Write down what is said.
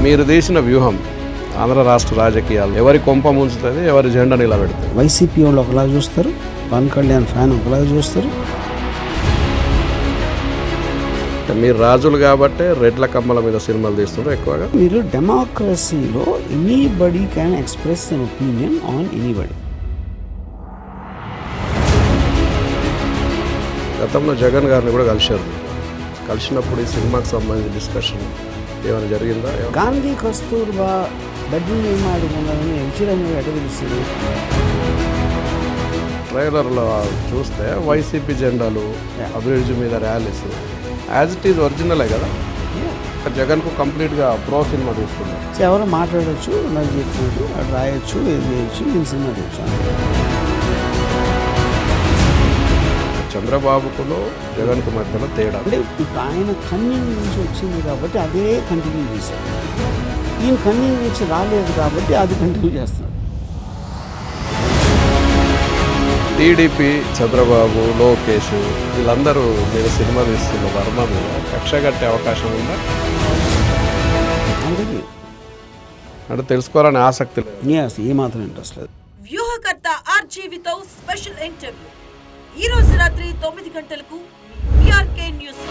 మీరు తీసిన వ్యూహం ఆంధ్ర రాష్ట్ర రాజకీయాలు ఎవరి కొంప ముంచుతుంది, ఎవరి జెండా నిలబెడుతుంది? వైసీపీ వాళ్ళు ఒకలాగా చూస్తారు, పవన్ కళ్యాణ్ ఫ్యాన్ ఒకలాగా చూస్తారు. మీరు రాజులు కాబట్టే రెడ్ల కమ్మల మీద సినిమాలు తీస్తున్నారు ఎక్కువగా. మీరు డెమోక్రసీలో anybody can express an opinion on anybody. గతంలో జగన్ గారిని కూడా కలిసినప్పుడు ఈ సినిమాకి సంబంధించిన డిస్కషన్ ఏమైనా జరిగిందా? గాంధీ కస్తూర్బా బెడ్రూమ్ ఏం ఆడుకున్నారని ఎన్టీఆర్ ఎట తెలుస్తుంది. ట్రైలర్లో చూస్తే వైసీపీ జెండాలు, అభివృద్ధి మీద ర్యాలీస్ యాజ్ ఇట్ ఈజ్ ఒరిజినలే కదా. జగన్కు కంప్లీట్గా ప్రో సినిమా తీసుకున్నారు. ఎవరో మాట్లాడచ్చు, నాకు చెప్పినట్టు అటు రాయొచ్చు, ఏది చేయొచ్చు, నేను సినిమా చూసాను. చంద్రబాబుకులో జగన్కు మధ్యలో తేడా అంటే ఇప్పుడు ఆయన కన్నింగ్ నుంచి వచ్చింది కాబట్టి అదే కంటిన్యూ చేశారు. ఈయన కన్నింగ్ నుంచి రాలేదు కాబట్టి అది కంటిన్యూ చేస్తున్నాడు. టీడీపీ, చంద్రబాబు, లోకేష్ వీళ్ళందరూ మీరు సినిమా తీస్తున్న వర్మ మీద కక్ష కట్టే అవకాశం ఉందా? అంటే తెలుసుకోవాలని ఆసక్తి లేదు, ఏమాత్రం ఇంట్రెస్ట్ లేదు. వ్యూహకర్త ఆర్జీవితో స్పెషల్ ఇంటర్వ్యూ ఈ రోజు రాత్రి 9 గంటలకు PRK న్యూస్.